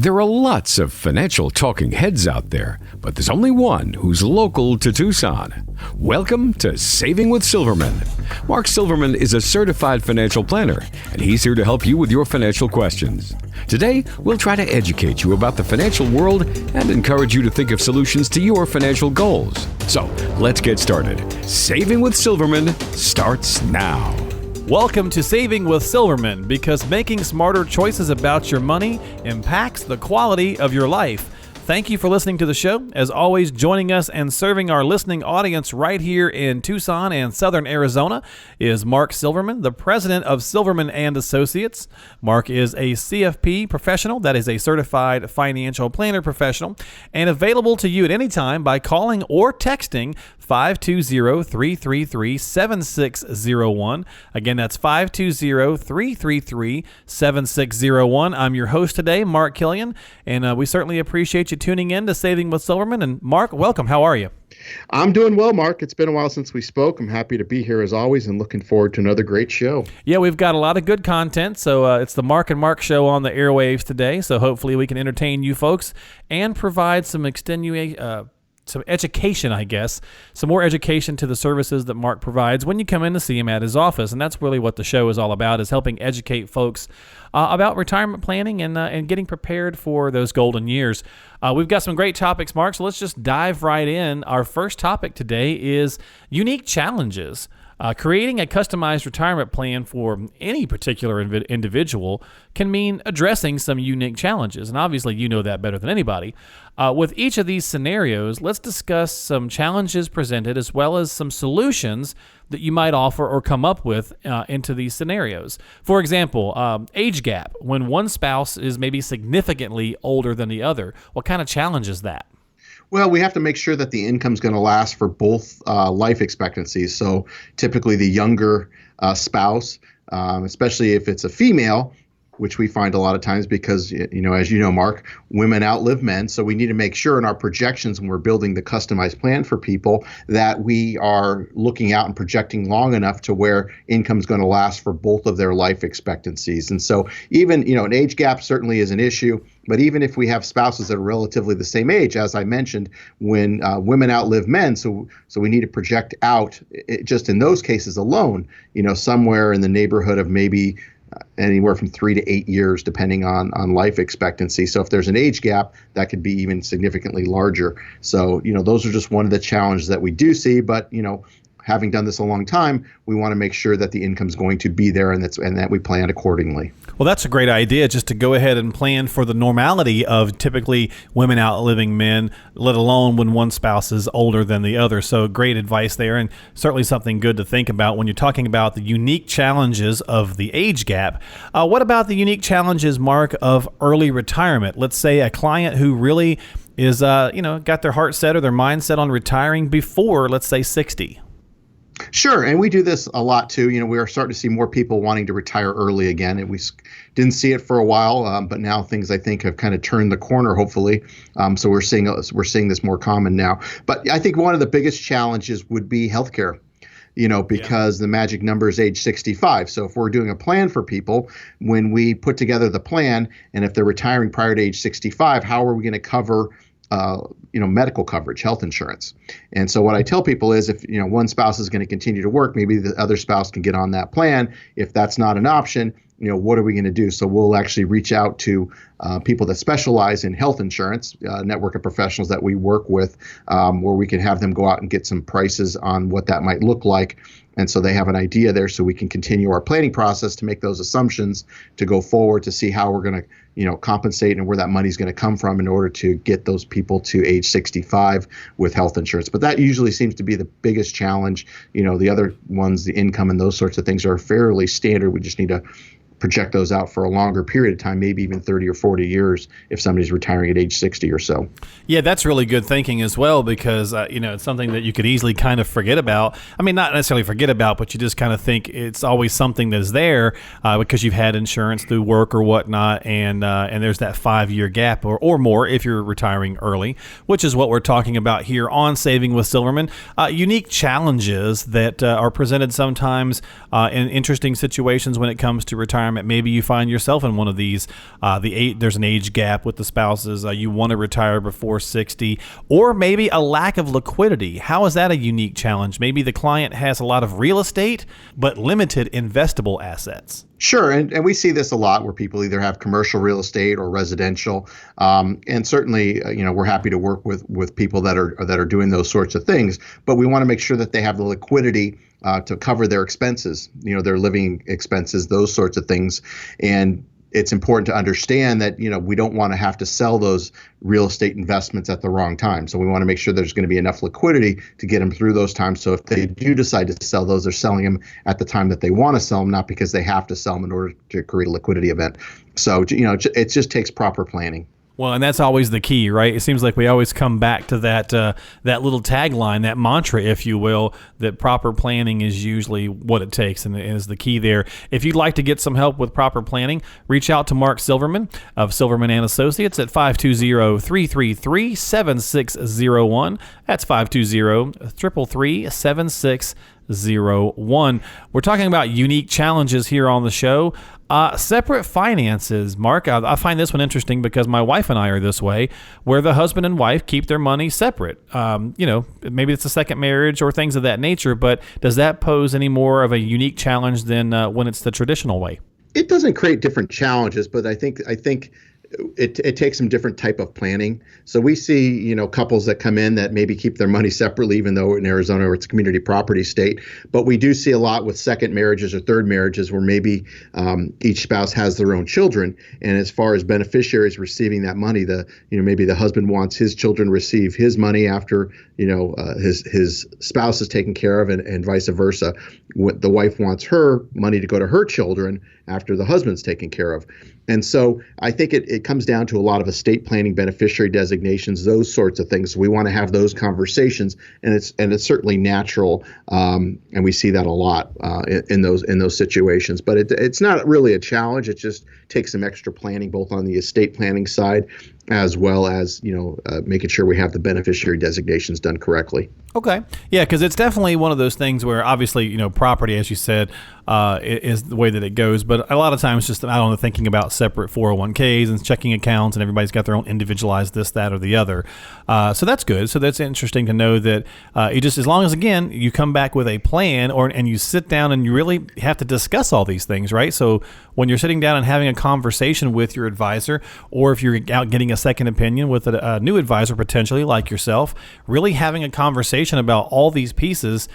There are lots of financial talking heads out there, but there's only one who's local to Tucson. Welcome to Saving with Silverman. Mark Silverman is a certified financial planner, and he's here to help you with your financial questions. Today, we'll try to educate you about the financial world and encourage you to think of solutions to your financial goals. So, let's get started. Saving with Silverman starts now. Welcome to Saving with Silverman, because making smarter choices about your money impacts the quality of your life. Thank you for listening to the show. As always, joining us and serving our listening audience right here in Tucson and Southern Arizona is Mark Silverman, the president of Silverman and Associates. Mark is a CFP professional, that is a certified financial planner professional, and available to you at any time by calling or texting 520-333-7601. Again, that's 520-333-7601. I'm your host today, Mark Killian, and we certainly appreciate you tuning in to Saving with Silverman. And Mark, welcome. How are you? I'm doing well, Mark. It's been a while since we spoke. I'm happy to be here as always and looking forward to another great show. Yeah, we've got a lot of good content. So it's the Mark and Mark show on the airwaves today. So hopefully we can entertain you folks and provide some some education, I guess, some more education to the services that Mark provides when you come in to see him at his office. And that's really what the show is all about, is helping educate folks about retirement planning and getting prepared for those golden years. We've got some great topics, Mark, so let's just dive right in. Our first topic today is unique challenges. Creating a customized retirement plan for any particular individual can mean addressing some unique challenges, and obviously you know that better than anybody. With each of these scenarios, let's discuss some challenges presented as well as some solutions that you might offer or come up with into these scenarios. For example, age gap, when one spouse is maybe significantly older than the other. What kind of challenge is that? Well, we have to make sure that the income is going to last for both life expectancies. So typically the younger spouse, especially if it's a female, which we find a lot of times because, as you know, Mark, women outlive men. So we need to make sure in our projections when we're building the customized plan for people that we are looking out and projecting long enough to where income is going to last for both of their life expectancies. And so even, an age gap certainly is an issue. But even if we have spouses that are relatively the same age, as I mentioned, when women outlive men, so we need to project out, just in those cases alone, somewhere in the neighborhood of maybe anywhere from 3 to 8 years, depending on life expectancy. So if there's an age gap, that could be even significantly larger. So, those are just one of the challenges that we do see. But, having done this a long time, we want to make sure that the income's going to be there and that we plan accordingly. Well, that's a great idea, just to go ahead and plan for the normality of typically women outliving men, let alone when one spouse is older than the other. So great advice there, and certainly something good to think about when you're talking about the unique challenges of the age gap. What about the unique challenges, Mark, of early retirement? Let's say a client who really is, got their heart set or their mind set on retiring before, let's say, 60. Sure. And we do this a lot too. We are starting to see more people wanting to retire early again. And we didn't see it for a while, but now things, I think, have kind of turned the corner, hopefully. So we're seeing this more common now. But I think one of the biggest challenges would be healthcare. Because the magic number is age 65. So if we're doing a plan for people, when we put together the plan, and if they're retiring prior to age 65, how are we going to cover medical coverage, health insurance? And so what I tell people is if, one spouse is going to continue to work, maybe the other spouse can get on that plan. If that's not an option, what are we going to do? So we'll actually reach out to people that specialize in health insurance, network of professionals that we work with, where we can have them go out and get some prices on what that might look like. And so they have an idea there, so we can continue our planning process to make those assumptions to go forward to see how we're going to, compensate and where that money is going to come from in order to get those people to age 65 with health insurance. But that usually seems to be the biggest challenge. The other ones, the income and those sorts of things, are fairly standard. We just need to project those out for a longer period of time, maybe even 30 or 40 years if somebody's retiring at age 60 or so. Yeah, that's really good thinking as well, because, it's something that you could easily kind of forget about. I mean, not necessarily forget about, but you just kind of think it's always something that is there because you've had insurance through work or whatnot, and there's that 5-year gap or more if you're retiring early, which is what we're talking about here on Saving with Silverman. Unique challenges that are presented sometimes in interesting situations when it comes to retirement retirement. Maybe you find yourself in one of these. There's an age gap with the spouses. You want to retire before 60, or maybe a lack of liquidity. How is that a unique challenge? Maybe the client has a lot of real estate, but limited investable assets. Sure, and we see this a lot where people either have commercial real estate or residential, and certainly, we're happy to work with people that are doing those sorts of things. But we want to make sure that they have the liquidity to cover their expenses, their living expenses, those sorts of things, and it's important to understand that, we don't want to have to sell those real estate investments at the wrong time. So we want to make sure there's going to be enough liquidity to get them through those times. So if they do decide to sell those, they're selling them at the time that they want to sell them, not because they have to sell them in order to create a liquidity event. So, it just takes proper planning. Well, and that's always the key, right? It seems like we always come back to that little tagline, that mantra, if you will, that proper planning is usually what it takes and is the key there. If you'd like to get some help with proper planning, reach out to Mark Silverman of Silverman & Associates at 520-333-7601. That's 520-333-7601. We're talking about unique challenges here on the show. Separate finances, Mark. I find this one interesting because my wife and I are this way, where the husband and wife keep their money separate. Maybe it's a second marriage or things of that nature, but does that pose any more of a unique challenge than when it's the traditional way? It doesn't create different challenges, but I think it takes some different type of planning. So we see, couples that come in that maybe keep their money separately, even though in Arizona it's a community property state. But we do see a lot with second marriages or third marriages where maybe each spouse has their own children. And as far as beneficiaries receiving that money, maybe the husband wants his children to receive his money after, his spouse is taken care of, and vice versa. The wife wants her money to go to her children after the husband's taken care of. And so I think it comes down to a lot of estate planning, beneficiary designations, those sorts of things. We want to have those conversations, and it's certainly natural, and we see that a lot in those situations. But it's not really a challenge. It just takes some extra planning, both on the estate planning side as well as making sure we have the beneficiary designations done correctly. Okay, yeah, because it's definitely one of those things where obviously property, as you said, is the way that it goes. But a lot of times, just I don't know, thinking about separate 401ks and checking accounts, and everybody's got their own individualized this, that, or the other. So that's good. So that's interesting to know that you just, as long as again you come back with a plan, and you sit down and you really have to discuss all these things, right? So when you're sitting down and having a conversation with your advisor, or if you're out getting a second opinion with a new advisor potentially like yourself, really having a conversation about all these pieces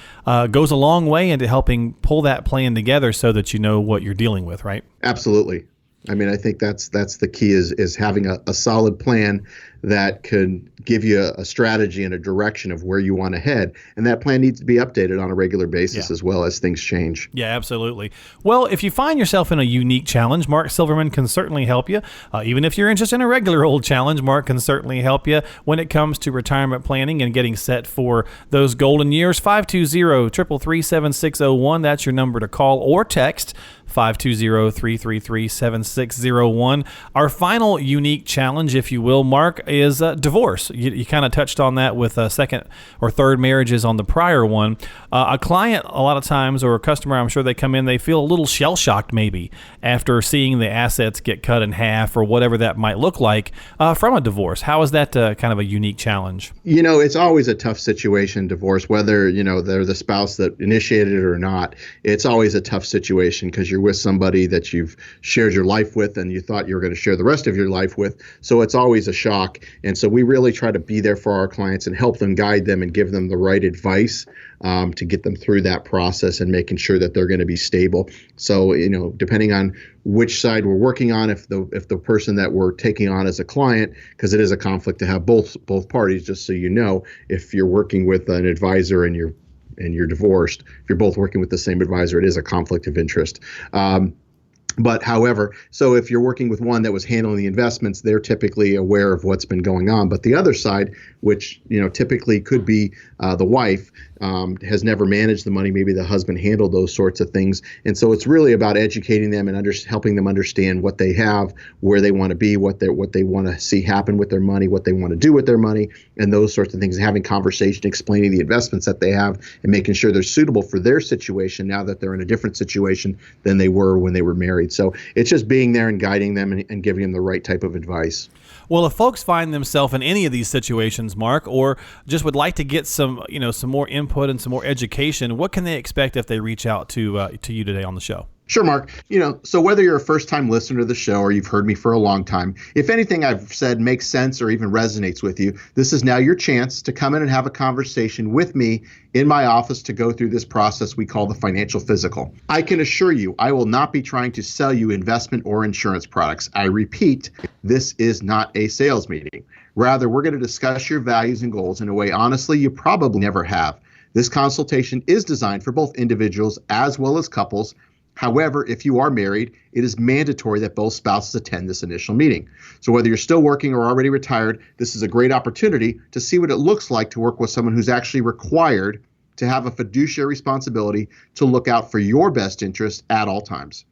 goes a long way into helping pull that plan together so that you know what you're dealing with, right? Absolutely. I mean, I think that's the key is having a solid plan that can give you a strategy and a direction of where you want to head. And that plan needs to be updated on a regular basis as well as things change. Yeah, absolutely. Well, if you find yourself in a unique challenge, Mark Silverman can certainly help you. Even if you're interested in a regular old challenge, Mark can certainly help you when it comes to retirement planning and getting set for those golden years. 520-333-7601. That's your number to call or text. 520-333-7601. Our final unique challenge, if you will, Mark, is divorce. You kind of touched on that with second or third marriages on the prior one. A client, a lot of times, or a customer, I'm sure they come in, they feel a little shell-shocked maybe after seeing the assets get cut in half or whatever that might look like from a divorce. How is that kind of a unique challenge? It's always a tough situation, divorce, whether, they're the spouse that initiated it or not. It's always a tough situation because you're with somebody that you've shared your life with and you thought you were going to share the rest of your life with. So it's always a shock. And so we really try to be there for our clients and help them, guide them, and give them the right advice to get them through that process and making sure that they're going to be stable. So, depending on which side we're working on, if the person that we're taking on as a client, because it is a conflict to have both parties, just so you know, if you're working with an advisor and you're divorced, if you're both working with the same advisor, it is a conflict of interest. But however, so if you're working with one that was handling the investments, they're typically aware of what's been going on. But the other side, which typically could be the wife, has never managed the money. Maybe the husband handled those sorts of things. And so it's really about educating them and helping them understand what they have, where they want to be, what they want to see happen with their money, what they want to do with their money, and those sorts of things. Having conversation, explaining the investments that they have, and making sure they're suitable for their situation now that they're in a different situation than they were when they were married. married. So it's just being there and guiding them and giving them the right type of advice. Well, if folks find themselves in any of these situations, Mark, or just would like to get some more input and some more education, what can they expect if they reach out to you today on the show? Sure, Mark. So whether you're a first-time listener to the show or you've heard me for a long time, if anything I've said makes sense or even resonates with you, this is now your chance to come in and have a conversation with me in my office to go through this process we call the financial physical. I can assure you, I will not be trying to sell you investment or insurance products. I repeat, this is not a sales meeting. Rather, we're going to discuss your values and goals in a way, honestly, you probably never have. This consultation is designed for both individuals as well as couples. However, if you are married, it is mandatory that both spouses attend this initial meeting. So whether you're still working or already retired, this is a great opportunity to see what it looks like to work with someone who's actually required to have a fiduciary responsibility to look out for your best interest at all times.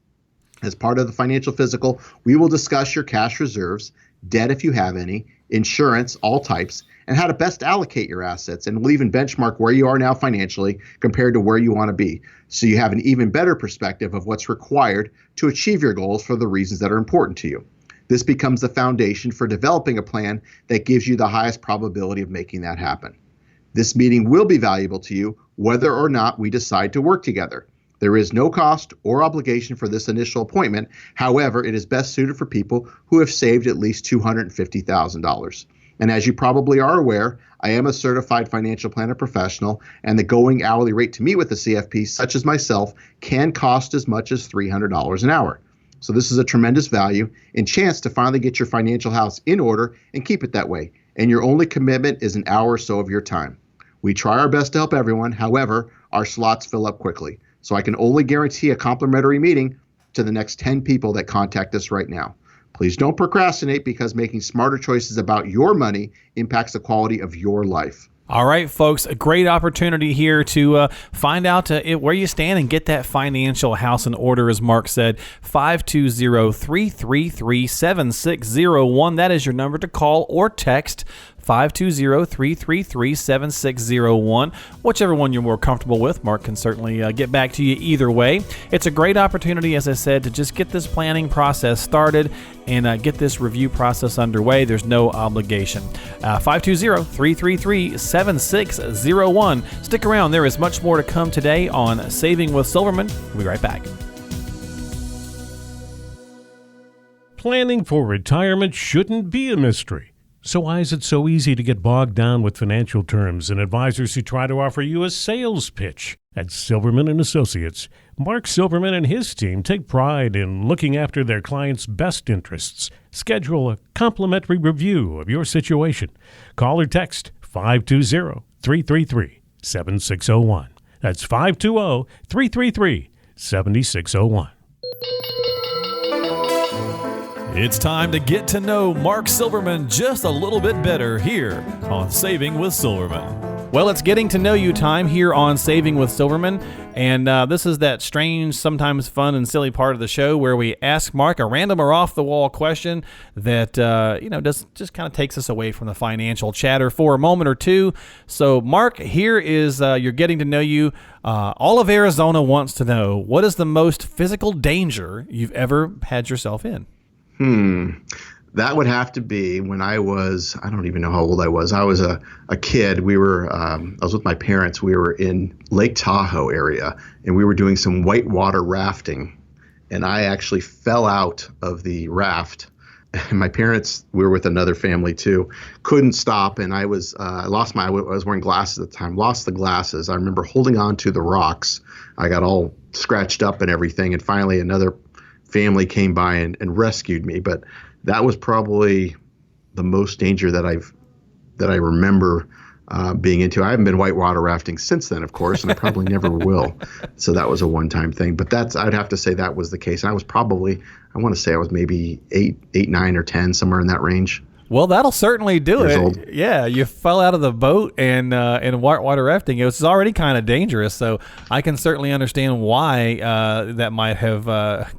As part of the financial physical, we will discuss your cash reserves, debt if you have any, insurance, all types, and how to best allocate your assets. And we'll even benchmark where you are now financially compared to where you want to be, so you have an even better perspective of what's required to achieve your goals for the reasons that are important to you. This becomes the foundation for developing a plan that gives you the highest probability of making that happen. This meeting will be valuable to you whether or not we decide to work together. There is no cost or obligation for this initial appointment. However, it is best suited for people who have saved at least $250,000. And as you probably are aware, I am a certified financial planner professional, and the going hourly rate to meet with a CFP such as myself can cost as much as $300 an hour. So this is a tremendous value and chance to finally get your financial house in order and keep it that way. And your only commitment is an hour or so of your time. We try our best to help everyone. However, our slots fill up quickly. So I can only guarantee a complimentary meeting to the next 10 people that contact us right now. Please don't procrastinate, because making smarter choices about your money impacts the quality of your life. All right, folks, a great opportunity here to find out where you stand and get that financial house in order, as Mark said. 520-333-7601. That is your number to call or text. 520-333-7601. Whichever one you're more comfortable with. Mark can certainly get back to you either way. It's a great opportunity, as I said, to just get this planning process started and get this review process underway. There's no obligation. 520-333-7601. Stick around. There is much more to come today on Saving with Silverman. We'll be right back. Planning for retirement shouldn't be a mystery. So why is it so easy to get bogged down with financial terms and advisors who try to offer you a sales pitch? At Silverman & Associates, Mark Silverman and his team take pride in looking after their clients' best interests. Schedule a complimentary review of your situation. Call or text 520-333-7601. That's 520-333-7601. It's time to get to know Mark Silverman just a little bit better here on Saving with Silverman. Well, it's getting to know you time here on Saving with Silverman, and this is that strange, sometimes fun and silly part of the show where we ask Mark a random or off-the-wall question that just kind of takes us away from the financial chatter for a moment or two. So, Mark, here is you're getting to know you. All of Arizona wants to know, what is the most physical danger you've ever had yourself in? That would have to be when I don't even know how old I was. I was a kid. I was with my parents. We were in Lake Tahoe area, and we were doing some whitewater rafting. And I actually fell out of the raft. And my parents, we were with another family too, couldn't stop. And I was wearing glasses at the time, lost the glasses. I remember holding on to the rocks. I got all scratched up and everything. And finally another family came by and rescued me. But that was probably the most danger that I remember being into. I haven't been whitewater rafting since then, of course, and I probably never will. So that was a one-time thing. But I'd have to say that was the case. I was probably, I want to say I was maybe 8, 9, or 10, somewhere in that range. Well, that'll certainly do Years it. old. Yeah, you fell out of the boat and in whitewater rafting. It was already kind of dangerous, so I can certainly understand why that might have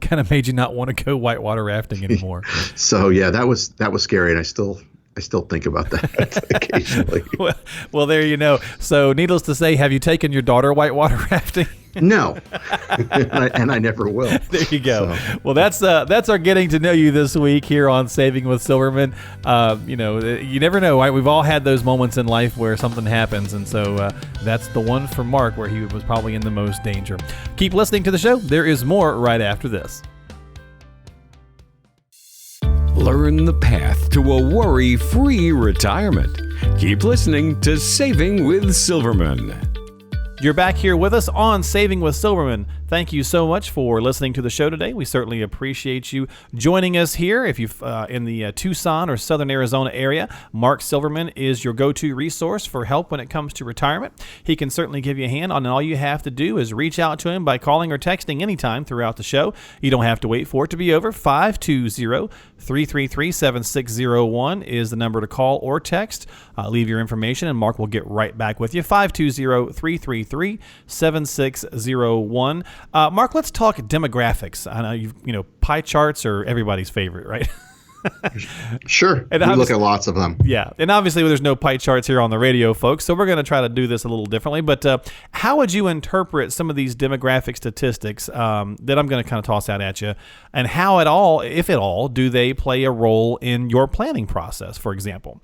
kind of made you not want to go whitewater rafting anymore. So yeah, that was scary, and I still think about that occasionally. Well, there you know. So, needless to say, have you taken your daughter whitewater rafting? No, and I never will. There you go. So. Well, that's our getting to know you this week here on Saving with Silverman. You never know, right? We've all had those moments in life where something happens, and so that's the one for Mark where he was probably in the most danger. Keep listening to the show. There is more right after this. Learn the path to a worry-free retirement. Keep listening to Saving with Silverman. You're back here with us on Saving with Silverman. Thank you so much for listening to the show today. We certainly appreciate you joining us here. If you're in the Tucson or Southern Arizona area, Mark Silverman is your go-to resource for help when it comes to retirement. He can certainly give you a hand, and all you have to do is reach out to him by calling or texting anytime throughout the show. You don't have to wait for it to be over. 520-333-7601 is the number to call or text. Leave your information, and Mark will get right back with you. 520-333-7601. Mark, let's talk demographics. I know pie charts are everybody's favorite, right? Sure. We look at lots of them. Yeah. And obviously there's no pie charts here on the radio, folks, so we're going to try to do this a little differently. But how would you interpret some of these demographic statistics that I'm going to kind of toss out at you? And how at all, if at all, do they play a role in your planning process, for example?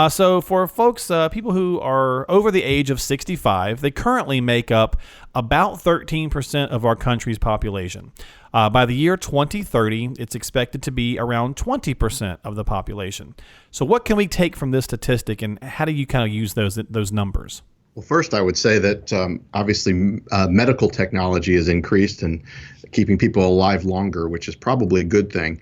So for folks, people who are over the age of 65, they currently make up about 13% of our country's population. By the year 2030, it's expected to be around 20% of the population. So what can we take from this statistic, and how do you kind of use those numbers? Well, first, I would say that obviously medical technology has increased and keeping people alive longer, which is probably a good thing.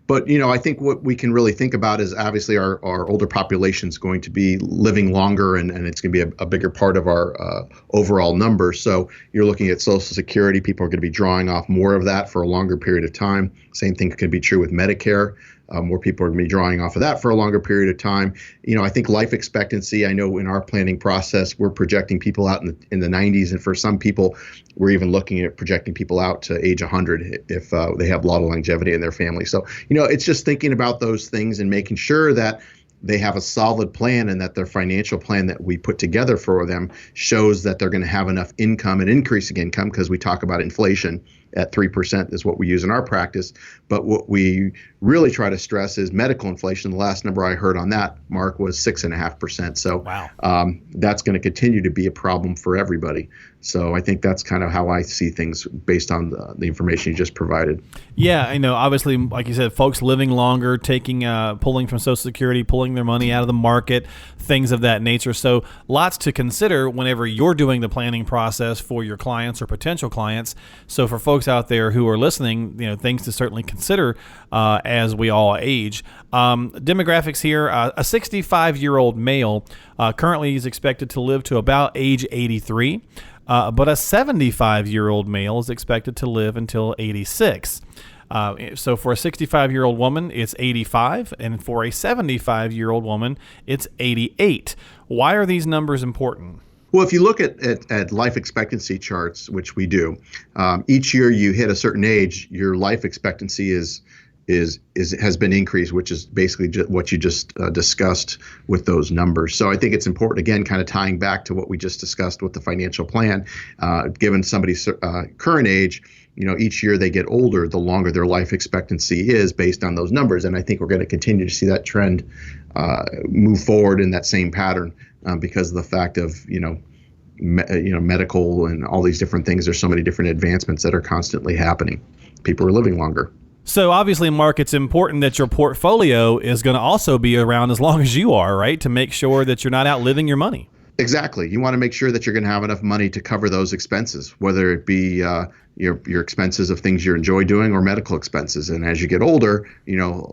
But, I think what we can really think about is obviously our older population is going to be living longer, and it's going to be a bigger part of our overall numbers. So you're looking at Social Security. People are going to be drawing off more of that for a longer period of time. Same thing could be true with Medicare. More people are going to be drawing off of that for a longer period of time. I think life expectancy, I know in our planning process, we're projecting people out in the 90s. And for some people, we're even looking at projecting people out to age 100 if they have a lot of longevity in their family. So, it's just thinking about those things and making sure that they have a solid plan and that their financial plan that we put together for them shows that they're going to have enough income and increasing income, because we talk about inflation at 3% is what we use in our practice. But what we really try to stress is medical inflation. The last number I heard on that, Mark, was 6.5%. So wow. That's going to continue to be a problem for everybody. So I think that's kind of how I see things based on the information you just provided. Yeah, obviously, like you said, folks living longer, pulling from Social Security, pulling their money out of the market, things of that nature. So lots to consider whenever you're doing the planning process for your clients or potential clients. So for folks out there who are listening, things to certainly consider as we all age. Demographics here, a 65-year-old male currently is expected to live to about age 83. But a 75-year-old male is expected to live until 86. So for a 65-year-old woman, it's 85, and for a 75-year-old woman, it's 88. Why are these numbers important? Well, if you look at life expectancy charts, which we do, each year you hit a certain age, your life expectancy has been increased, which is basically what you just discussed with those numbers. So I think it's important, again, kind of tying back to what we just discussed with the financial plan. Given somebody's current age, each year they get older, the longer their life expectancy is based on those numbers. And I think we're going to continue to see that trend move forward in that same pattern because of the fact of, medical and all these different things. There's so many different advancements that are constantly happening. People are living longer. So obviously, Mark, it's important that your portfolio is going to also be around as long as you are, right? To make sure that you're not outliving your money. Exactly. You want to make sure that you're going to have enough money to cover those expenses, whether it be your expenses of things you enjoy doing or medical expenses. And as you get older,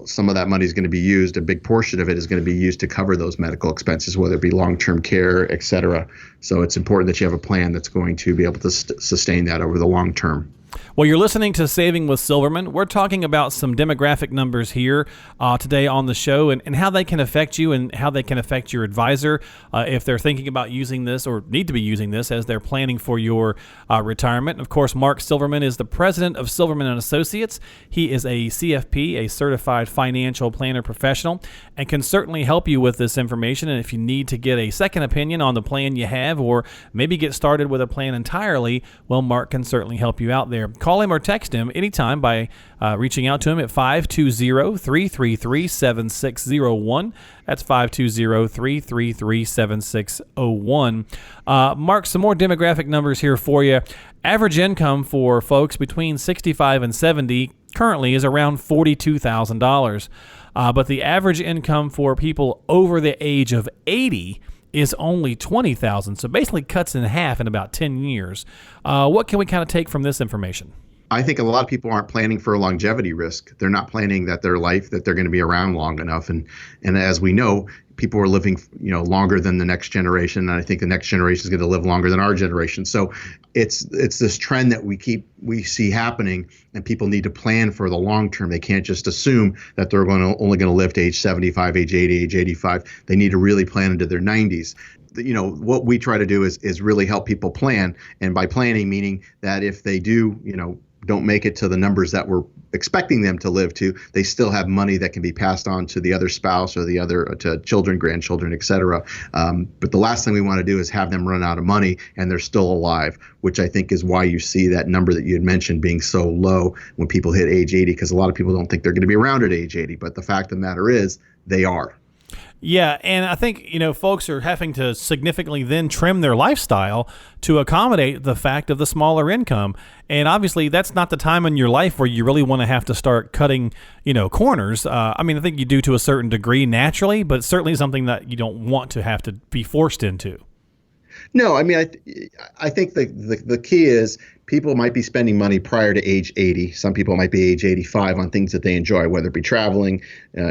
some of that money is going to be used. A big portion of it is going to be used to cover those medical expenses, whether it be long-term care, et cetera. So it's important that you have a plan that's going to be able to sustain that over the long term. Well, you're listening to Saving with Silverman. We're talking about some demographic numbers here today on the show and how they can affect you and how they can affect your advisor if they're thinking about using this or need to be using this as they're planning for your retirement. Of course, Mark Silverman is the president of Silverman & Associates. He is a CFP, a certified financial planner professional, and can certainly help you with this information. And if you need to get a second opinion on the plan you have or maybe get started with a plan entirely, well, Mark can certainly help you out there. Call him or text him anytime by reaching out to him at 520-333-7601. That's 520-333-7601. Mark, some more demographic numbers here for you. Average income for folks between 65 and 70 currently is around $42,000. But the average income for people over the age of 80 is only $20,000, so basically cuts in half in about 10 years. What can we kind of take from this information? I think a lot of people aren't planning for a longevity risk. They're not planning that their life, that they're going to be around long enough. And as we know, people are living, longer than the next generation. And I think the next generation is going to live longer than our generation. So it's this trend that we see happening, and people need to plan for the long term. They can't just assume that they're only going to live to age 75, age 80, age 85. They need to really plan into their 90s. What we try to do is really help people plan. And by planning, meaning that if they do, don't make it to the numbers that we're expecting them to live to, they still have money that can be passed on to the other spouse or the other to children, grandchildren, et cetera. But the last thing we want to do is have them run out of money and they're still alive, which I think is why you see that number that you had mentioned being so low when people hit age 80, because a lot of people don't think they're going to be around at age 80. But the fact of the matter is they are. Yeah, and I think, folks are having to significantly then trim their lifestyle to accommodate the fact of the smaller income. And obviously, that's not the time in your life where you really want to have to start cutting, corners. I think you do to a certain degree naturally, but it's certainly something that you don't want to have to be forced into. No, I think the key is people might be spending money prior to age 80. Some people might be age 85 on things that they enjoy, whether it be traveling,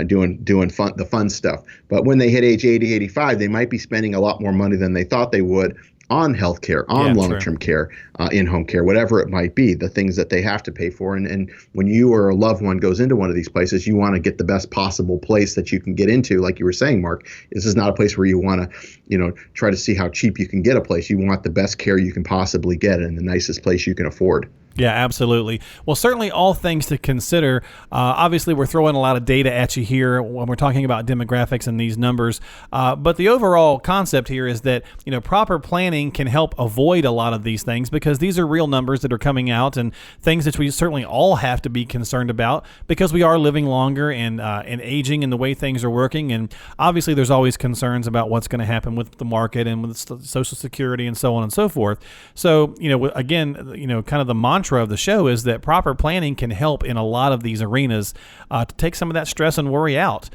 doing the fun stuff. But when they hit age 80, 85, they might be spending a lot more money than they thought they would on healthcare, on long-term care, in-home care, whatever it might be, the things that they have to pay for. And when you or a loved one goes into one of these places, you want to get the best possible place that you can get into. Like you were saying, Mark, this is not a place where you want to, try to see how cheap you can get a place. You want the best care you can possibly get in the nicest place you can afford. Yeah, absolutely. Well, certainly all things to consider. Obviously, we're throwing a lot of data at you here when we're talking about demographics and these numbers. But the overall concept here is that, proper planning can help avoid a lot of these things because these are real numbers that are coming out and things that we certainly all have to be concerned about because we are living longer and aging and the way things are working. And obviously, there's always concerns about what's going to happen with the market and with Social Security and so on and so forth. So, again, kind of the mantra of the show is that proper planning can help in a lot of these arenas to take some of that stress and worry out.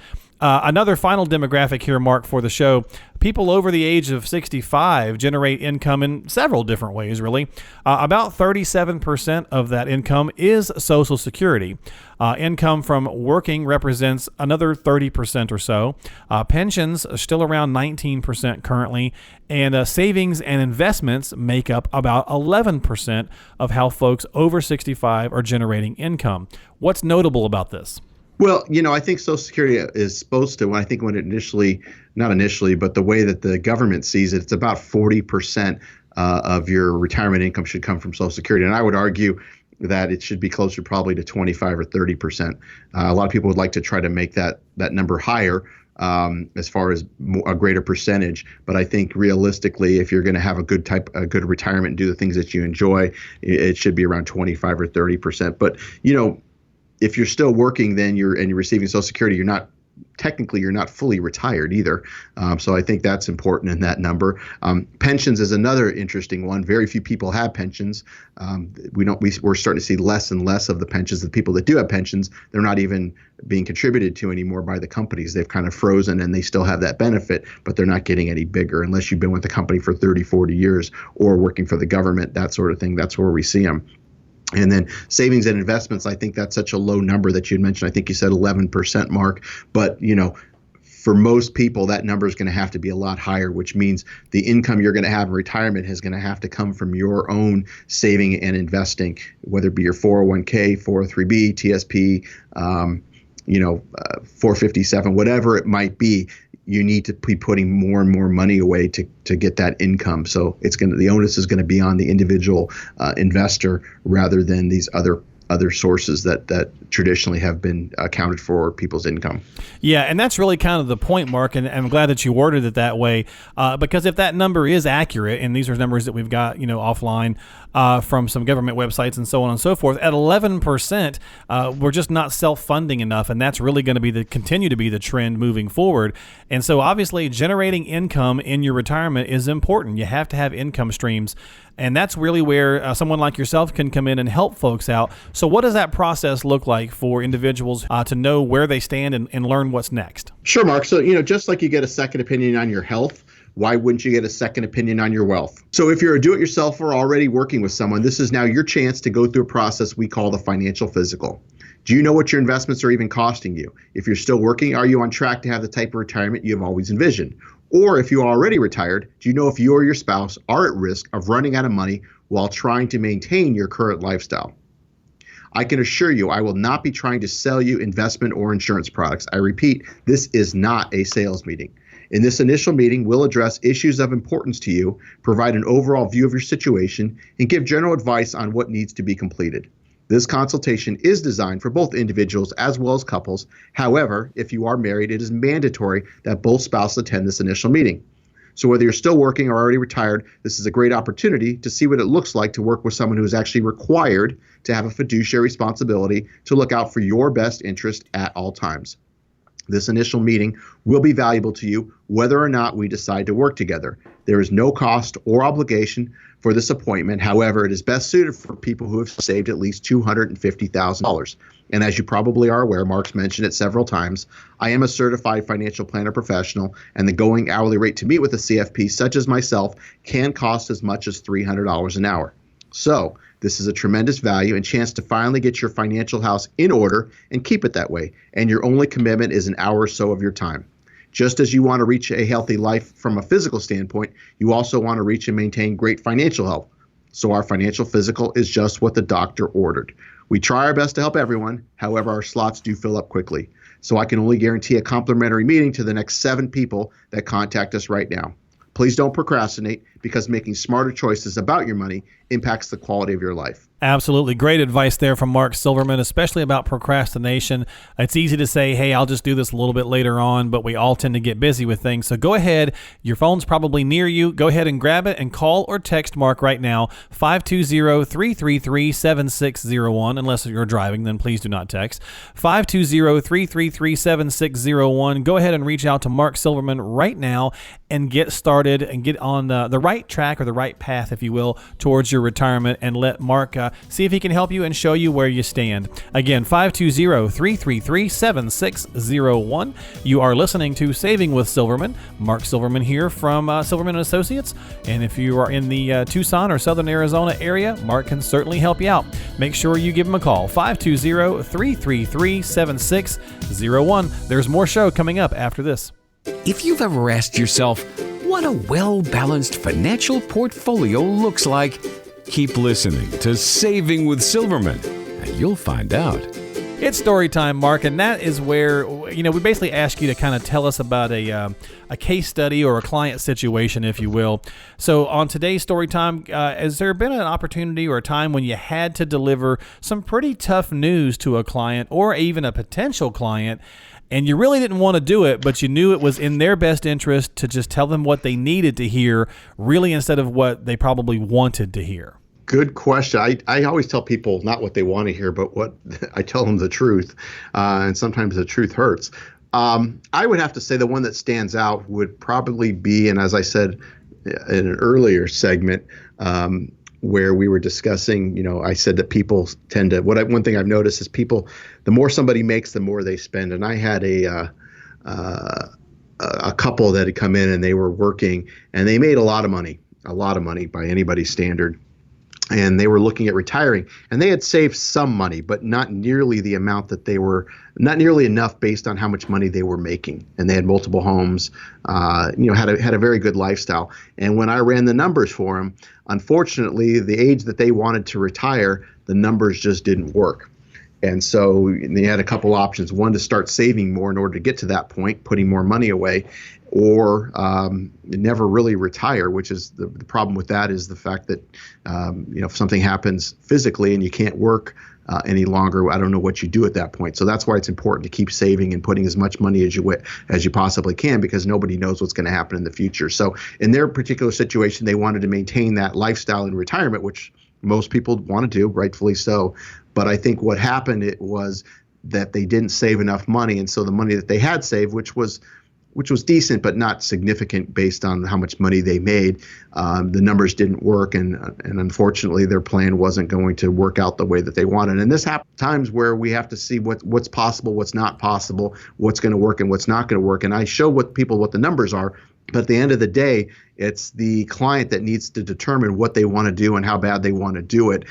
Another final demographic here, Mark, for the show. People over the age of 65 generate income in several different ways, really. About 37% of that income is Social Security. Income from working represents another 30% or so. Pensions are still around 19% currently. And savings and investments make up about 11% of how folks over 65 are generating income. What's notable about this? Well, I think Social Security is supposed to, not initially, but the way that the government sees it, it's about 40% of your retirement income should come from Social Security. And I would argue that it should be closer probably to 25 or 30%. A lot of people would like to try to make that number higher as far as a greater percentage. But I think realistically, if you're going to have a good retirement and do the things that you enjoy, it should be around 25 or 30%. But, if you're still working, then you're receiving Social Security, you're not fully retired either. So I think that's important in that number. Pensions is another interesting one. Very few people have pensions. We're starting to see less and less of the pensions. The people that do have pensions, they're not even being contributed to anymore by the companies. They've kind of frozen and they still have that benefit, but they're not getting any bigger unless you've been with the company for 30, 40 years or working for the government, that sort of thing. That's where we see them. And then savings and investments, I think that's such a low number that you mentioned. I think you said 11%, Mark. But, For most people, that number is going to have to be a lot higher, which means the income you're going to have in retirement is going to have to come from your own saving and investing, whether it be your 401k, 403b, TSP, 457, whatever it might be. You need to be putting more and more money away to get that income. So the onus is going to be on the individual investor rather than these other sources that traditionally have been accounted for people's income. Yeah, and that's really kind of the point, Mark, and I'm glad that you worded it that way, because if that number is accurate, and these are numbers that we've got, offline from some government websites and so on and so forth, at 11%, we're just not self-funding enough, and that's really going to continue to be the trend moving forward. And so obviously generating income in your retirement is important. You have to have income streams. And that's really where someone like yourself can come in and help folks out. So what does that process look like for individuals to know where they stand and learn what's next? Sure, Mark. So, just like you get a second opinion on your health, why wouldn't you get a second opinion on your wealth? So if you're a do-it-yourselfer already working with someone, this is now your chance to go through a process we call the financial physical. Do you know what your investments are even costing you? If you're still working, are you on track to have the type of retirement you have always envisioned? Or if you're already retired, do you know if you or your spouse are at risk of running out of money while trying to maintain your current lifestyle? I can assure you I will not be trying to sell you investment or insurance products. I repeat, this is not a sales meeting. In this initial meeting, we'll address issues of importance to you, provide an overall view of your situation, and give general advice on what needs to be completed. This consultation is designed for both individuals as well as couples. However, if you are married, it is mandatory that both spouses attend this initial meeting. So whether you're still working or already retired, this is a great opportunity to see what it looks like to work with someone who is actually required to have a fiduciary responsibility to look out for your best interest at all times. This initial meeting will be valuable to you whether or not we decide to work together. There is no cost or obligation for this appointment. However, it is best suited for people who have saved at least $250,000. And as you probably are aware, Mark's mentioned it several times, I am a certified financial planner professional, and the going hourly rate to meet with a CFP such as myself can cost as much as $300 an hour. So this is a tremendous value and chance to finally get your financial house in order and keep it that way. And your only commitment is an hour or so of your time. Just as you want to reach a healthy life from a physical standpoint, you also want to reach and maintain great financial health. So our financial physical is just what the doctor ordered. We try our best to help everyone. However, our slots do fill up quickly. So I can only guarantee a complimentary meeting to the next 7 people that contact us right now. Please don't procrastinate, because making smarter choices about your money impacts the quality of your life. Absolutely. Great advice there from Mark Silverman, especially about procrastination. It's easy to say, hey, I'll just do this a little bit later on, but we all tend to get busy with things. So go ahead. Your phone's probably near you. Go ahead and grab it and call or text Mark right now, 520-333-7601. Unless you're driving, then please do not text. 520-333-7601. Go ahead and reach out to Mark Silverman right now and get started and get on the right track, or the right path, if you will, towards your retirement, and let Mark see if he can help you and show you where you stand. Again, 520-333-7601. You are listening to Saving with Silverman. Mark Silverman here from Silverman & Associates. And if you are in the Tucson or Southern Arizona area, Mark can certainly help you out. Make sure you give him a call, 520-333-7601. There's more show coming up after this. If you've ever asked yourself what a well-balanced financial portfolio looks like, keep listening to Saving with Silverman, and you'll find out. It's story time, Mark, and that is where, we basically ask you to kind of tell us about a case study or a client situation, if you will. So on today's story time, has there been an opportunity or a time when you had to deliver some pretty tough news to a client or even a potential client, and you really didn't want to do it, but you knew it was in their best interest to just tell them what they needed to hear, really, instead of what they probably wanted to hear? Good question. I always tell people not what they want to hear, but what I tell them the truth. And sometimes the truth hurts. I would have to say the one that stands out would probably be, and as I said in an earlier segment, where we were discussing, I said that people tend to, one thing I've noticed is people, the more somebody makes, the more they spend. And I had a couple that had come in and they were working and they made a lot of money by anybody's standard. and they were looking at retiring, and they had saved some money, but not nearly the amount that not nearly enough based on how much money they were making. And they had multiple homes, had a very good lifestyle. And when I ran the numbers for them, unfortunately, the age that they wanted to retire, the numbers just didn't work. And so they had a couple options: one, to start saving more in order to get to that point, putting more money away, or never really retire, which is the problem with that is the fact that, if something happens physically and you can't work any longer, I don't know what you do at that point. So that's why it's important to keep saving and putting as much money as you possibly can, because nobody knows what's going to happen in the future. So in their particular situation, they wanted to maintain that lifestyle in retirement, which most people want to do, rightfully so. But I think what happened, it was that they didn't save enough money. And so the money that they had saved, which was decent but not significant based on how much money they made, the numbers didn't work, and unfortunately their plan wasn't going to work out the way that they wanted. And this happens times where we have to see what's possible, what's not possible, what's going to work and what's not going to work. And I show people what the numbers are, but at the end of the day, it's the client that needs to determine what they want to do and how bad they want to do it,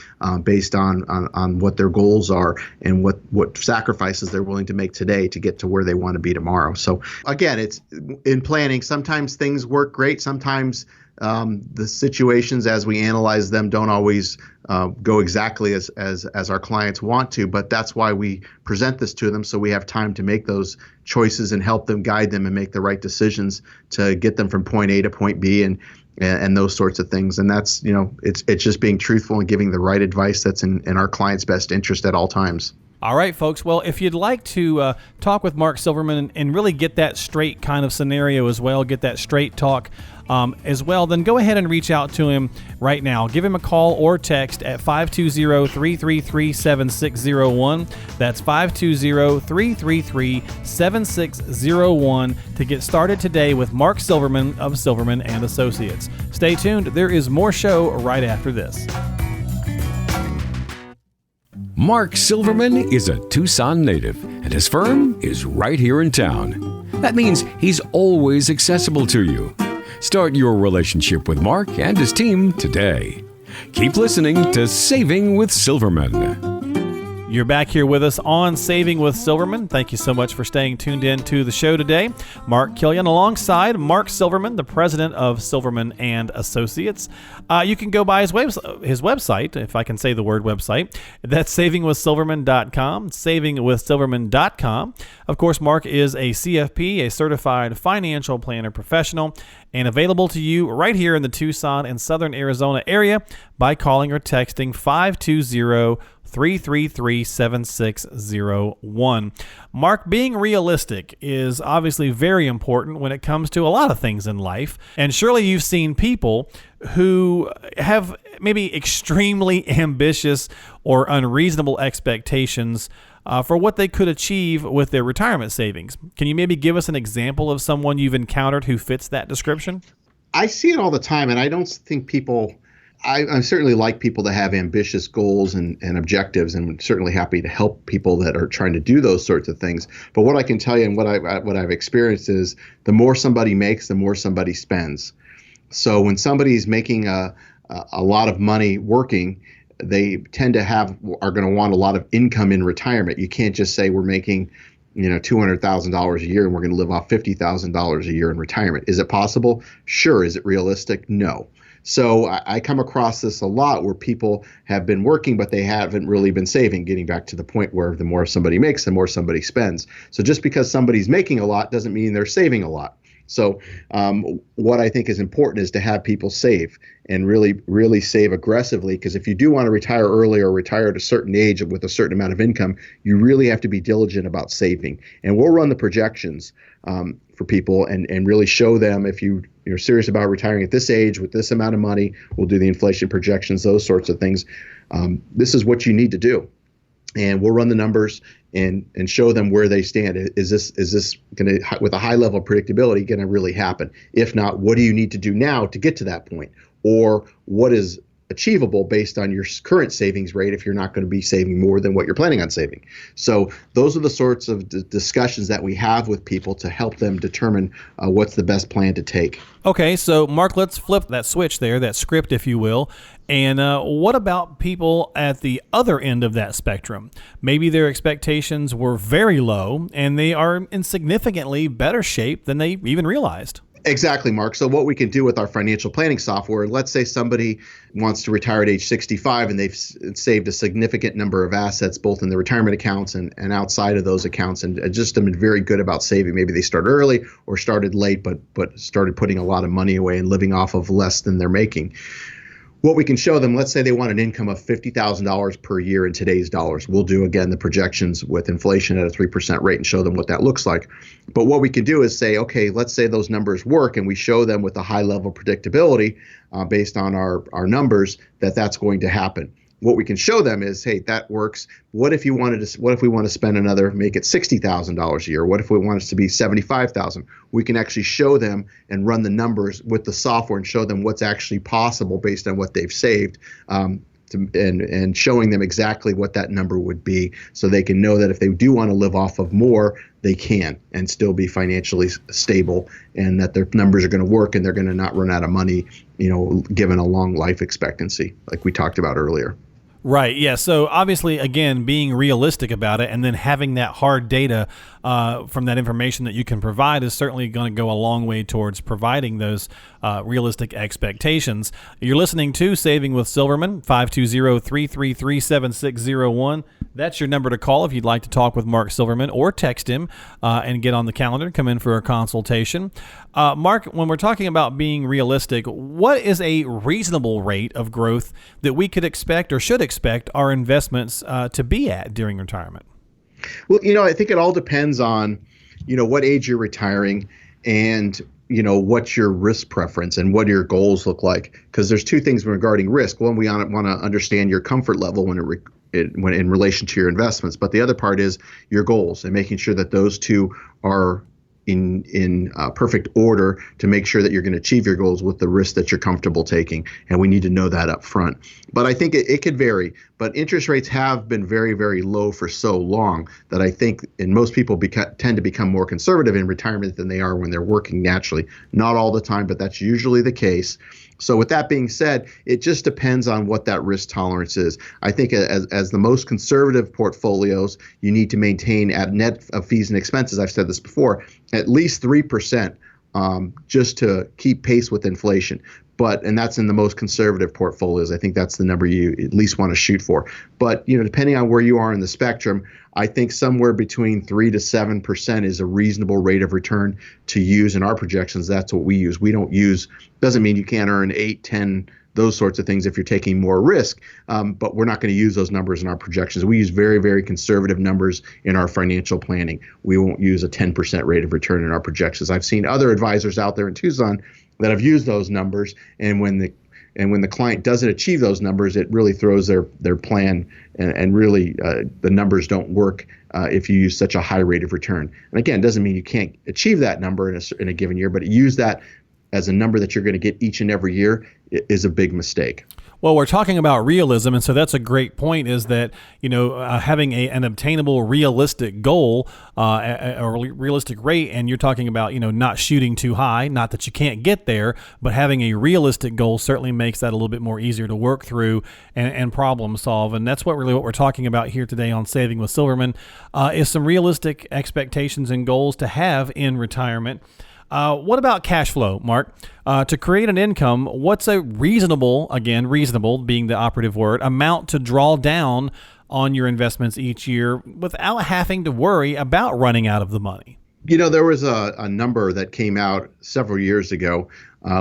based on what their goals are and what sacrifices they're willing to make today to get to where they want to be tomorrow. So again, it's in planning. Sometimes things work great. Sometimes the situations as we analyze them don't always go exactly as our clients want to, but that's why we present this to them, so we have time to make those choices and help them, guide them, and make the right decisions to get them from point A to point B and those sorts of things. And that's, it's just being truthful and giving the right advice that's in our client's best interest at all times. All right, folks. Well, if you'd like to talk with Mark Silverman and really get that straight kind of scenario as well, get that straight talk as well, then go ahead and reach out to him right now. Give him a call or text at 520-333-7601. That's 520-333-7601 to get started today with Mark Silverman of Silverman & Associates. Stay tuned. There is more show right after this. Mark Silverman is a Tucson native, and his firm is right here in town. That means he's always accessible to you. Start your relationship with Mark and his team today. Keep listening to Saving with Silverman. You're back here with us on Saving with Silverman. Thank you so much for staying tuned in to the show today. Mark Killian alongside Mark Silverman, the president of Silverman & Associates. You can go by his website, if I can say the word website. That's savingwithsilverman.com, savingwithsilverman.com. Of course, Mark is a CFP, a certified financial planner professional, and available to you right here in the Tucson and Southern Arizona area by calling or texting 520-333-7601. Mark, being realistic is obviously very important when it comes to a lot of things in life. And surely you've seen people who have maybe extremely ambitious or unreasonable expectations for what they could achieve with their retirement savings. Can you maybe give us an example of someone you've encountered who fits that description? I see it all the time, and I don't think people... I certainly like people that have ambitious goals and objectives, and I'm certainly happy to help people that are trying to do those sorts of things. But what I can tell you and what I've experienced is the more somebody makes, the more somebody spends. So when somebody's making a lot of money working, they tend to are going to want a lot of income in retirement. You can't just say we're making $200,000 a year and we're going to live off $50,000 a year in retirement. Is it possible? Sure. Is it realistic? No. So I come across this a lot where people have been working, but they haven't really been saving, getting back to the point where the more somebody makes, the more somebody spends. So just because somebody's making a lot doesn't mean they're saving a lot. So what I think is important is to have people save and really, really save aggressively, because if you do want to retire early or retire at a certain age with a certain amount of income, you really have to be diligent about saving. And we'll run the projections for people and really show them if you're serious about retiring at this age with this amount of money. We'll do the inflation projections, those sorts of things. This is what you need to do. And we'll run the numbers and show them where they stand. Is this going to, with a high level of predictability, going to really happen? If not, what do you need to do now to get to that point? Or what is achievable based on your current savings rate if you're not going to be saving more than what you're planning on saving. So those are the sorts of discussions that we have with people to help them determine what's the best plan to take. Okay, so Mark, let's flip that switch there, that script, if you will. And what about people at the other end of that spectrum? Maybe their expectations were very low and they are in significantly better shape than they even realized. Exactly, Mark. So what we can do with our financial planning software, let's say somebody wants to retire at age 65 and they've saved a significant number of assets, both in the retirement accounts and outside of those accounts, and just been very good about saving. Maybe they started early or started late, but started putting a lot of money away and living off of less than they're making. What we can show them, let's say they want an income of $50,000 per year in today's dollars. We'll do, again, the projections with inflation at a 3% rate and show them what that looks like. But what we can do is say, okay, let's say those numbers work, and we show them with a high level of predictability based on our numbers that that's going to happen. What we can show them is, hey, that works. What if we want to spend another, make it $60,000 a year? What if we want it to be $75,000? We can actually show them and run the numbers with the software and show them what's actually possible based on what they've saved, and showing them exactly what that number would be, so they can know that if they do want to live off of more, they can and still be financially stable, and that their numbers are going to work and they're going to not run out of money, given a long life expectancy like we talked about earlier. Right. Yeah. So obviously, again, being realistic about it and then having that hard data from that information that you can provide is certainly going to go a long way towards providing those realistic expectations. You're listening to Saving with Silverman, 520-333-7601. That's your number to call if you'd like to talk with Mark Silverman, or text him and get on the calendar, come in for a consultation. Mark, when we're talking about being realistic, what is a reasonable rate of growth that we could expect or should expect our investments to be at during retirement? Well, I think it all depends on, what age you're retiring and, what's your risk preference and what your goals look like. Because there's two things regarding risk. One, we want to understand your comfort level when in relation to your investments. But the other part is your goals and making sure that those two are in perfect order to make sure that you're going to achieve your goals with the risk that you're comfortable taking. And we need to know that up front. But I think it could vary. But interest rates have been very, very low for so long that I think, and most people tend to become more conservative in retirement than they are when they're working naturally. Not all the time, but that's usually the case. So with that being said, it just depends on what that risk tolerance is. I think as the most conservative portfolios, you need to maintain at net of fees and expenses, I've said this before, at least 3% just to keep pace with inflation. And that's in the most conservative portfolios. I think that's the number you at least want to shoot for. But, depending on where you are in the spectrum, I think somewhere between 3 to 7% is a reasonable rate of return to use in our projections. That's what we use. We don't use, doesn't mean you can't earn 8, 10, those sorts of things if you're taking more risk. But we're not going to use those numbers in our projections. We use very, very conservative numbers in our financial planning. We won't use a 10% rate of return in our projections. I've seen other advisors out there in Tucson that have used those numbers, and when the client doesn't achieve those numbers, it really throws their plan, and really the numbers don't work if you use such a high rate of return. And again, it doesn't mean you can't achieve that number in a given year, but use that as a number that you're going to get each and every year is a big mistake. Well, we're talking about realism, and so that's a great point, is that, having an obtainable realistic goal, a realistic rate, and you're talking about, not shooting too high, not that you can't get there, but having a realistic goal certainly makes that a little bit more easier to work through and problem solve. And that's what we're talking about here today on Saving with Silverman, is some realistic expectations and goals to have in retirement. What about cash flow, Mark? To create an income, what's a reasonable being the operative word, amount to draw down on your investments each year without having to worry about running out of the money? There was a number that came out several years ago,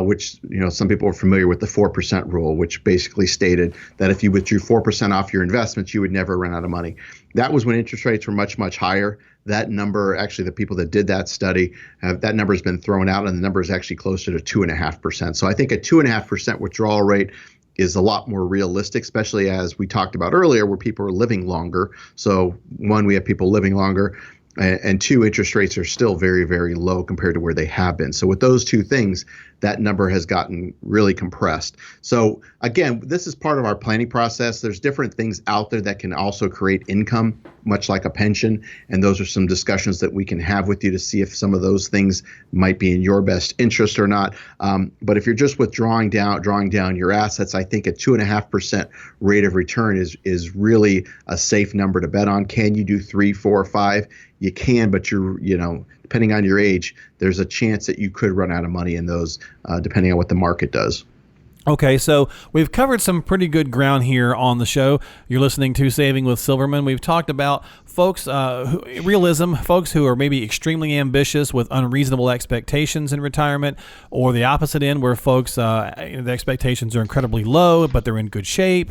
which, some people are familiar with, the 4% rule, which basically stated that if you withdrew 4% off your investments, you would never run out of money. That was when interest rates were much, much higher. That number, actually, the people that did that study, that number has been thrown out, and the number is actually closer to 2.5%. So I think a 2.5% withdrawal rate is a lot more realistic, especially as we talked about earlier, where people are living longer. So one, we have people living longer. and two, interest rates are still very, very low compared to where they have been. So with those two things, that number has gotten really compressed. So again, this is part of our planning process. There's different things out there that can also create income, much like a pension. And those are some discussions that we can have with you to see if some of those things might be in your best interest or not. But if you're just drawing down your assets, I think a 2.5% rate of return is really a safe number to bet on. Can you do 3, 4, 5? You can, but depending on your age, there's a chance that you could run out of money in those, depending on what the market does. Okay, so we've covered some pretty good ground here on the show. You're listening to Saving with Silverman. We've talked about folks, realism, folks who are maybe extremely ambitious with unreasonable expectations in retirement, or the opposite end where folks, the expectations are incredibly low, but they're in good shape.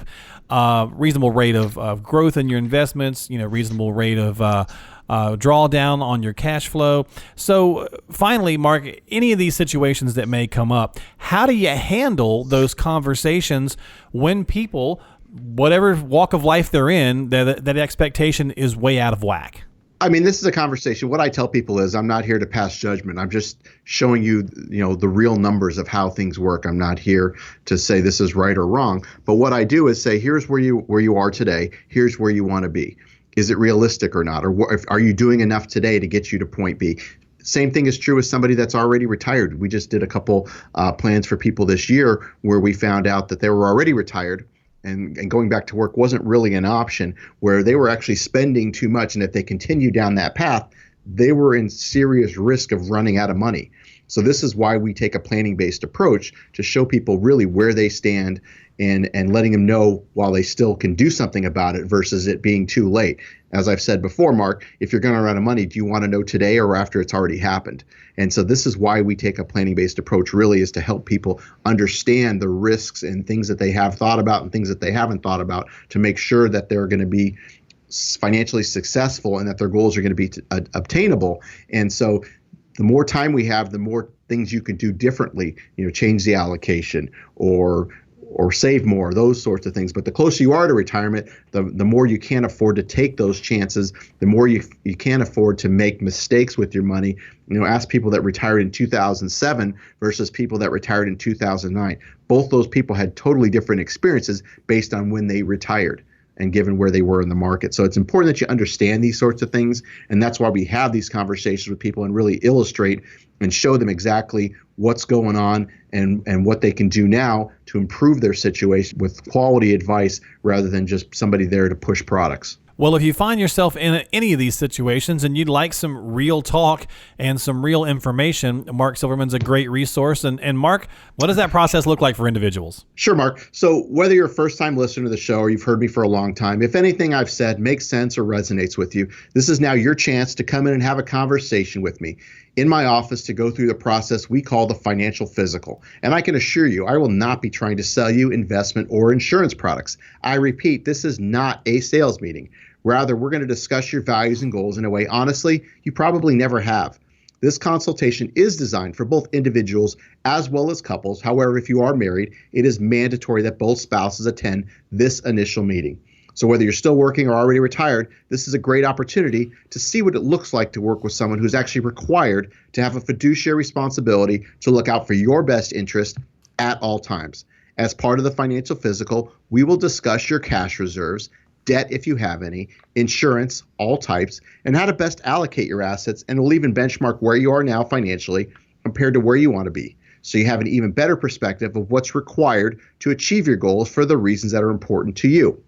Reasonable rate of growth in your investments, reasonable rate of drawdown on your cash flow. So finally, Mark, any of these situations that may come up, how do you handle those conversations when people, whatever walk of life they're in, that expectation is way out of whack? I mean, this is a conversation. What I tell people is I'm not here to pass judgment. I'm just showing you, the real numbers of how things work. I'm not here to say this is right or wrong. But what I do is say, here's where you are today. Here's where you want to be. Is it realistic or not? Or are you doing enough today to get you to point B? Same thing is true with somebody that's already retired. We just did a couple plans for people this year where we found out that they were already retired and going back to work wasn't really an option, where they were actually spending too much. And if they continued down that path, they were in serious risk of running out of money. So this is why we take a planning-based approach to show people really where they stand and letting them know while they still can do something about it versus it being too late. As I've said before, Mark, if you're going to run out of money, do you want to know today or after it's already happened? And so this is why we take a planning-based approach, really, is to help people understand the risks and things that they have thought about and things that they haven't thought about to make sure that they're going to be financially successful and that their goals are going to be obtainable. And so the more time we have, the more things you can do differently, change the allocation or save more, those sorts of things. But the closer you are to retirement, the more you can't afford to take those chances, the more you can't afford to make mistakes with your money. Ask people that retired in 2007 versus people that retired in 2009. Both those people had totally different experiences based on when they retired and given where they were in the market. So it's important that you understand these sorts of things. And that's why we have these conversations with people and really illustrate and show them exactly what's going on and what they can do now to improve their situation with quality advice rather than just somebody there to push products. Well, if you find yourself in any of these situations and you'd like some real talk and some real information, Mark Silverman's a great resource. And Mark, what does that process look like for individuals? Sure, Mark. So whether you're a first-time listener to the show or you've heard me for a long time, if anything I've said makes sense or resonates with you, this is now your chance to come in and have a conversation with me in my office to go through the process we call the financial physical. And I can assure you, I will not be trying to sell you investment or insurance products. I repeat, this is not a sales meeting. Rather, we're going to discuss your values and goals in a way, honestly, you probably never have. This consultation is designed for both individuals as well as couples. However, if you are married, it is mandatory that both spouses attend this initial meeting. So whether you're still working or already retired, this is a great opportunity to see what it looks like to work with someone who's actually required to have a fiduciary responsibility to look out for your best interest at all times. As part of the financial physical, we will discuss your cash reserves, debt if you have any, insurance, all types, and how to best allocate your assets, and we'll even benchmark where you are now financially compared to where you want to be, so you have an even better perspective of what's required to achieve your goals for the reasons that are important to you.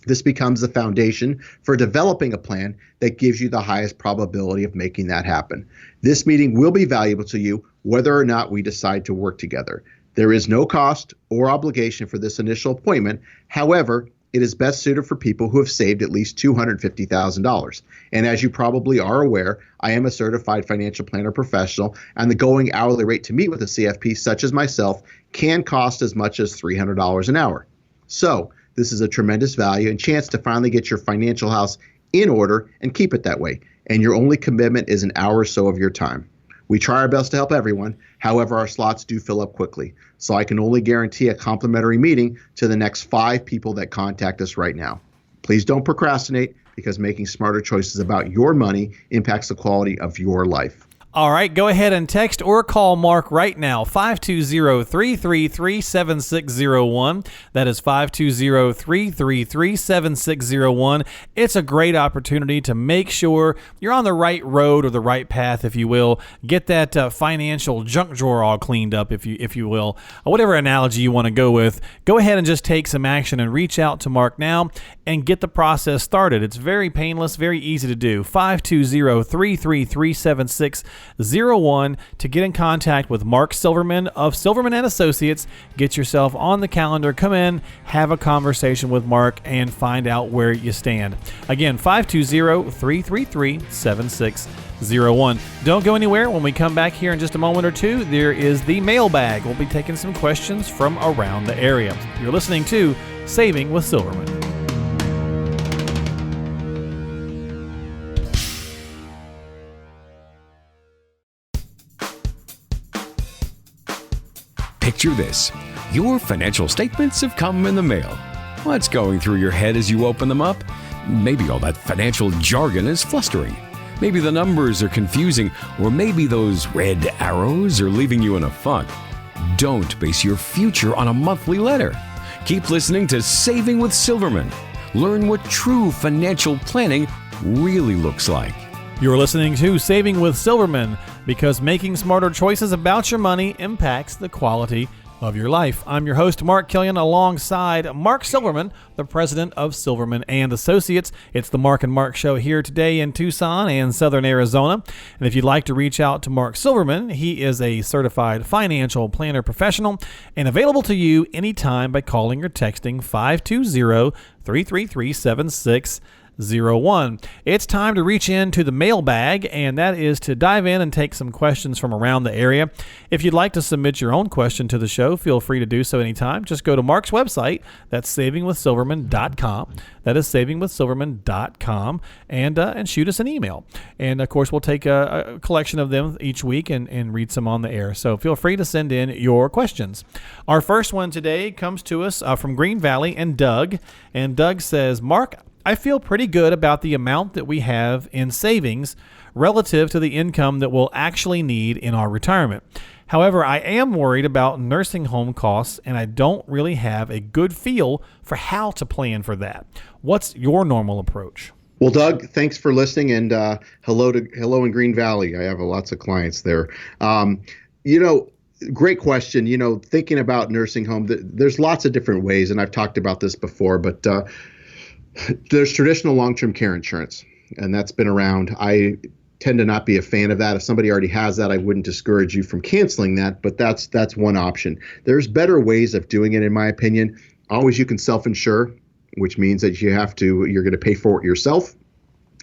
This becomes the foundation for developing a plan that gives you the highest probability of making that happen. This meeting will be valuable to you whether or not we decide to work together. There is no cost or obligation for this initial appointment. However, it is best suited for people who have saved at least $250,000. And as you probably are aware, I am a certified financial planner professional, and the going hourly rate to meet with a CFP such as myself can cost as much as $300 an hour. So this is a tremendous value and chance to finally get your financial house in order and keep it that way. And your only commitment is an hour or so of your time. We try our best to help everyone. However, our slots do fill up quickly. So I can only guarantee a complimentary meeting to the next 5 people that contact us right now. Please don't procrastinate. because making smarter choices about your money impacts the quality of your life. All right, go ahead and text or call Mark right now, 520-333-7601. That is 520-333-7601. It's a great opportunity to make sure you're on the right road or the right path, if you will. Get that financial junk drawer all cleaned up, if you will. Whatever analogy you want to go with, go ahead and just take some action and reach out to Mark now and get the process started. It's very painless, very easy to do. 520-333-7601 to get in contact with Mark Silverman of Silverman and Associates. Get yourself on the calendar, come in, have a conversation with Mark, and find out where you stand. Again, 520-333-7601. Don't go anywhere. When we come back here in just a moment or two, there is the mailbag. We'll be taking some questions from around the area. You're listening to Saving with Silverman. Picture this. Your financial statements have come in the mail. What's going through your head as you open them up? Maybe all that financial jargon is flustering. Maybe the numbers are confusing, or maybe those red arrows are leaving you in a funk. Don't base your future on a monthly letter. Keep listening to Saving with Silverman. Learn what true financial planning really looks like. You're listening to Saving with Silverman, because making smarter choices about your money impacts the quality of your life. I'm your host, Mark Killian, alongside Mark Silverman, the president of Silverman and Associates. It's the Mark and Mark Show here today in Tucson and Southern Arizona. And if you'd like to reach out to Mark Silverman, he is a certified financial planner professional and available to you anytime by calling or texting 520-333-7601. It's time to reach into the mailbag, and that is to dive in and take some questions from around the area. If you'd like to submit your own question to the show, feel free to do so anytime. Just go to Mark's website. That's savingwithsilverman.com. That is savingwithsilverman.com, and shoot us an email. And of course, we'll take a collection of them each week and read some on the air. So feel free to send in your questions. Our first one today comes to us from Green Valley and Doug. And Doug says, Mark, I feel pretty good about the amount that we have in savings relative to the income that we'll actually need in our retirement. However, I am worried about nursing home costs, and I don't really have a good feel for how to plan for that. What's your normal approach? Well, Doug, thanks for listening, and hello in Green Valley. I have lots of clients there. Great question. Thinking about nursing home, there's lots of different ways, and I've talked about this before, but there's traditional long-term care insurance, and that's been around. I tend to not be a fan of that. If somebody already has that, I wouldn't discourage you from canceling that, but that's one option. There's better ways of doing it, in my opinion. Always you can self-insure, which means that you're going to pay for it yourself.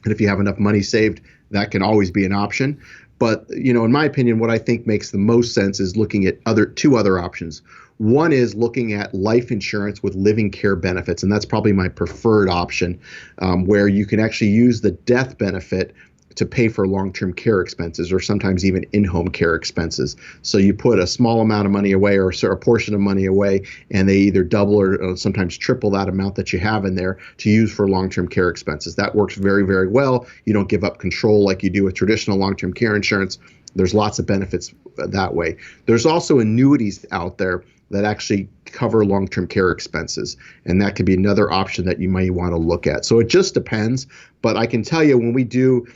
And if you have enough money saved, that can always be an option. But, in my opinion, what I think makes the most sense is looking at two other options. One is looking at life insurance with living care benefits, and that's probably my preferred option, where you can actually use the death benefit to pay for long-term care expenses, or sometimes even in-home care expenses. So you put a small amount of money away, or a portion of money away, and they either double or sometimes triple that amount that you have in there to use for long-term care expenses. That works very, very well. You don't give up control like you do with traditional long-term care insurance. There's lots of benefits that way. There's also annuities out there that actually cover long-term care expenses, and that could be another option that you might want to look at. So it just depends, but I can tell you when we do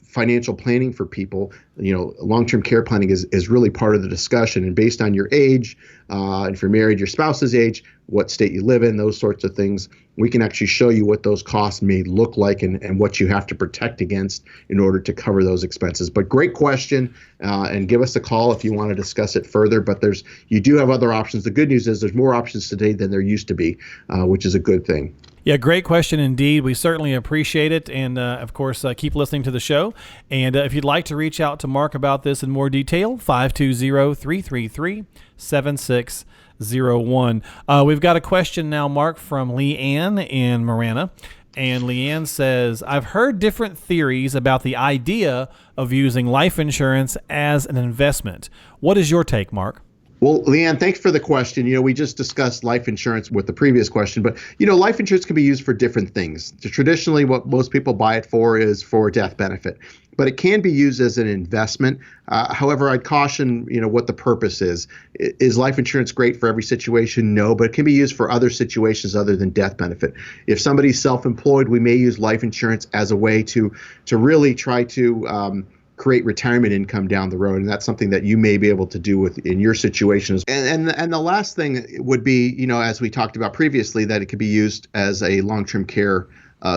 financial planning for people, long-term care planning is really part of the discussion, and based on your age, if you're married, your spouse's age, what state you live in, those sorts of things, we can actually show you what those costs may look like and what you have to protect against in order to cover those expenses. But great question, and give us a call if you want to discuss it further. But you do have other options. The good news is there's more options today than there used to be, which is a good thing. Yeah, great question indeed. We certainly appreciate it. And of course, keep listening to the show. And if you'd like to reach out to Mark about this in more detail, 520-333-7601. We've got a question now, Mark, from Leanne in Marana. And Leanne says, I've heard different theories about the idea of using life insurance as an investment. What is your take, Mark? Well, Leanne, thanks for the question. We just discussed life insurance with the previous question, but life insurance can be used for different things. Traditionally, what most people buy it for is for death benefit, but it can be used as an investment. However, I'd caution, what the purpose is. Is life insurance great for every situation? No, but it can be used for other situations other than death benefit. If somebody's self-employed, we may use life insurance as a way to really try to create retirement income down the road, and that's something that you may be able to do in your situations. And the last thing would be, as we talked about previously, that it could be used as a long-term care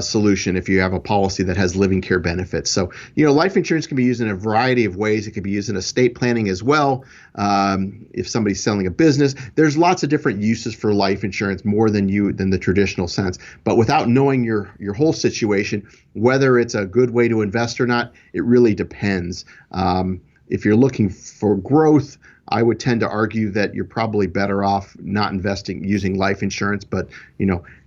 solution if you have a policy that has living care benefits. So, life insurance can be used in a variety of ways. It can be used in estate planning as well. If somebody's selling a business, there's lots of different uses for life insurance, more than the traditional sense. But without knowing your whole situation, whether it's a good way to invest or not, it really depends. If you're looking for growth, I would tend to argue that you're probably better off not using life insurance, but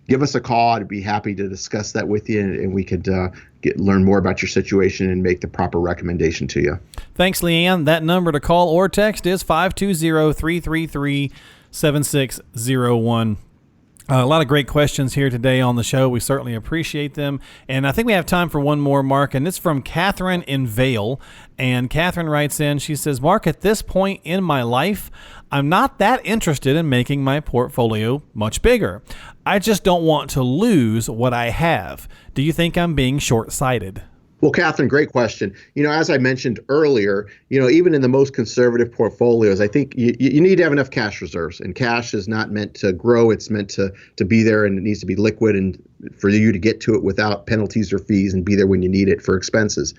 give us a call. I'd be happy to discuss that with you, and we could learn more about your situation and make the proper recommendation to you. Thanks, Leanne. That number to call or text is 520-333-7601. A lot of great questions here today on the show. We certainly appreciate them. And I think we have time for one more, Mark, and it's from Catherine in Vail. And Catherine writes in, she says, Mark, at this point in my life, I'm not that interested in making my portfolio much bigger. I just don't want to lose what I have. Do you think I'm being short-sighted? Well, Catherine, great question. As I mentioned earlier, even in the most conservative portfolios, I think you need to have enough cash reserves. And cash is not meant to grow. It's meant to be there, and it needs to be liquid and for you to get to it without penalties or fees and be there when you need it for expenses.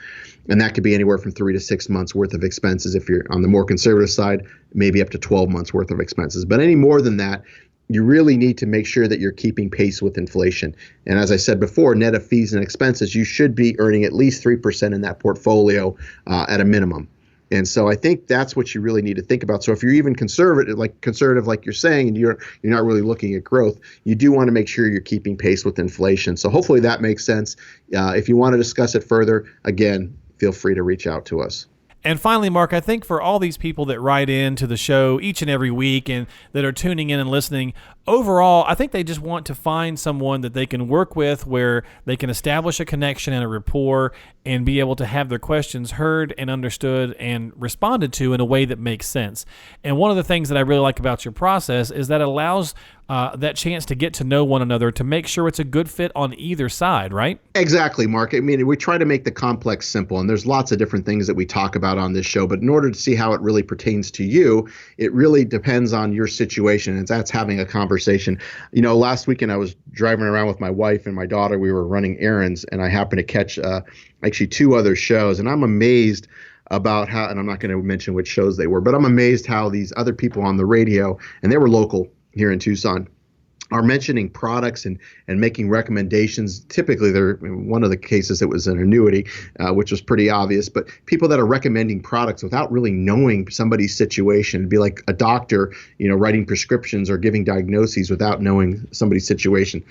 And that could be anywhere from 3 to 6 months worth of expenses. If you're on the more conservative side, maybe up to 12 months worth of expenses. But any more than that, you really need to make sure that you're keeping pace with inflation. And as I said before, net of fees and expenses, you should be earning at least 3% in that portfolio at a minimum. And so I think that's what you really need to think about. So if you're even conservative like you're saying, and you're not really looking at growth, you do want to make sure you're keeping pace with inflation. So hopefully that makes sense. If you want to discuss it further, again, feel free to reach out to us. And finally, Mark, I think for all these people that write in to the show each and every week and that are tuning in and listening, overall, I think they just want to find someone that they can work with where they can establish a connection and a rapport and be able to have their questions heard and understood and responded to in a way that makes sense. And one of the things that I really like about your process is that it allows that chance to get to know one another to make sure it's a good fit on either side, right? Exactly, Mark. I mean, we try to make the complex simple, and there's lots of different things that we talk about on this show, but in order to see how it really pertains to you, it really depends on your situation, and that's having a conversation. Last weekend I was driving around with my wife and my daughter. We were running errands, and I happened to catch actually 2 other shows, and I'm amazed about how, and I'm not going to mention which shows they were, but I'm amazed how these other people on the radio, and they were local here in Tucson, are mentioning products and making recommendations. Typically, they're, in one of the cases, it was an annuity, which was pretty obvious, but people that are recommending products without really knowing somebody's situation. It'd be like a doctor, writing prescriptions or giving diagnoses without knowing somebody's situation.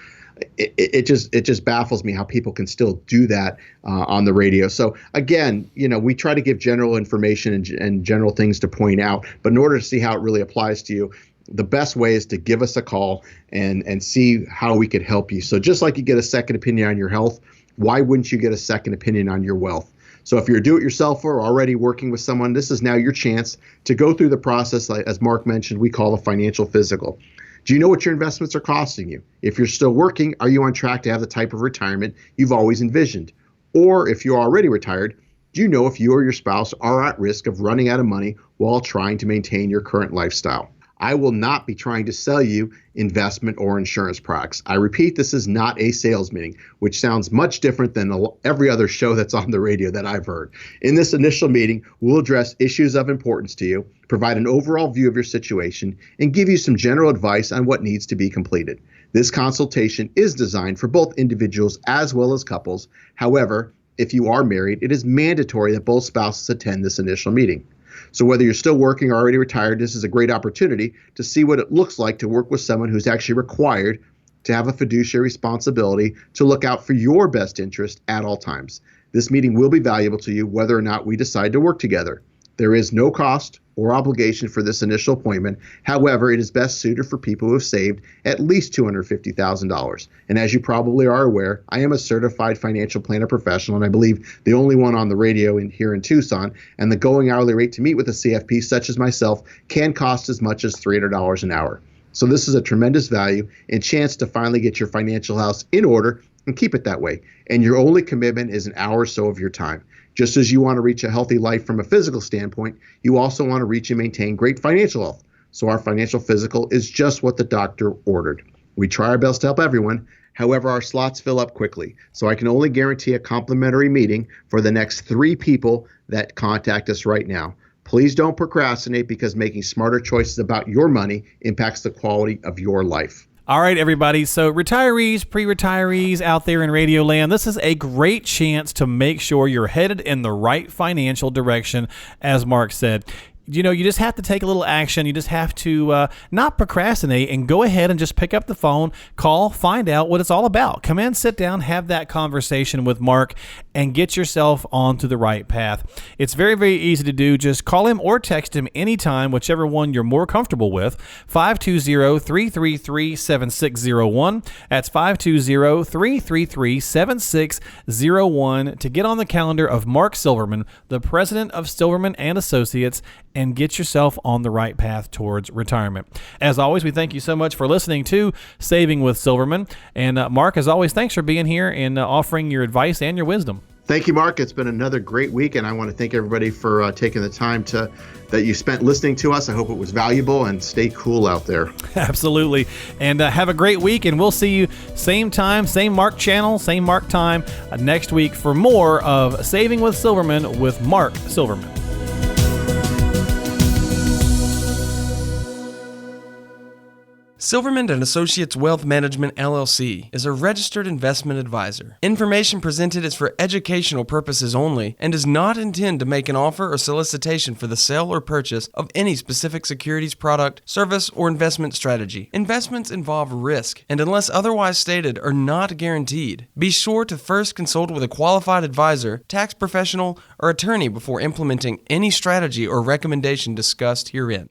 It just baffles me how people can still do that on the radio. So again, we try to give general information and general things to point out, but in order to see how it really applies to you, the best way is to give us a call and see how we could help you. So just like you get a second opinion on your health, why wouldn't you get a second opinion on your wealth? So if you're a do-it-yourselfer or already working with someone, this is now your chance to go through the process. Like, as Mark mentioned, we call a financial physical. Do you know what your investments are costing you? If you're still working, are you on track to have the type of retirement you've always envisioned? Or if you're already retired, do you know if you or your spouse are at risk of running out of money while trying to maintain your current lifestyle? I will not be trying to sell you investment or insurance products. I repeat, this is not a sales meeting, which sounds much different than every other show that's on the radio that I've heard. In this initial meeting, we'll address issues of importance to you, provide an overall view of your situation, and give you some general advice on what needs to be completed. This consultation is designed for both individuals as well as couples. However, if you are married, it is mandatory that both spouses attend this initial meeting. So whether you're still working or already retired, this is a great opportunity to see what it looks like to work with someone who's actually required to have a fiduciary responsibility to look out for your best interest at all times. This meeting will be valuable to you whether or not we decide to work together. There is no cost or obligation for this initial appointment. However, it is best suited for people who have saved at least $250,000. And as you probably are aware, I am a certified financial planner professional, and I believe the only one on the radio here in Tucson. And the going hourly rate to meet with a CFP such as myself can cost as much as $300 an hour. So this is a tremendous value and chance to finally get your financial house in order and keep it that way. And your only commitment is an hour or so of your time. Just as you want to reach a healthy life from a physical standpoint, you also want to reach and maintain great financial health. So our financial physical is just what the doctor ordered. We try our best to help everyone. However, our slots fill up quickly. So I can only guarantee a complimentary meeting for the next 3 people that contact us right now. Please don't procrastinate, because making smarter choices about your money impacts the quality of your life. All right, everybody. So retirees, pre-retirees out there in Radio Land, this is a great chance to make sure you're headed in the right financial direction, as Mark said. You know, you just have to take a little action. You just have to not procrastinate and go ahead and just pick up the phone, call, find out what it's all about. Come in, sit down, have that conversation with Mark, and get yourself onto the right path. It's very, very easy to do. Just call him or text him anytime, whichever one you're more comfortable with. 520-333-7601. That's 520-333-7601 to get on the calendar of Mark Silverman, the president of Silverman and Associates, and get yourself on the right path towards retirement. As always, we thank you so much for listening to Saving with Silverman. And Mark, as always, thanks for being here and offering your advice and your wisdom. Thank you, Mark. It's been another great week, and I want to thank everybody for taking the time that you spent listening to us. I hope it was valuable, and stay cool out there. Absolutely. And have a great week, and we'll see you same time, same Mark channel, same Mark time next week for more of Saving with Silverman with Mark Silverman. Silverman & Associates Wealth Management, LLC is a registered investment advisor. Information presented is for educational purposes only and does not intend to make an offer or solicitation for the sale or purchase of any specific securities, product, service, or investment strategy. Investments involve risk and, unless otherwise stated, are not guaranteed. Be sure to first consult with a qualified advisor, tax professional, or attorney before implementing any strategy or recommendation discussed herein.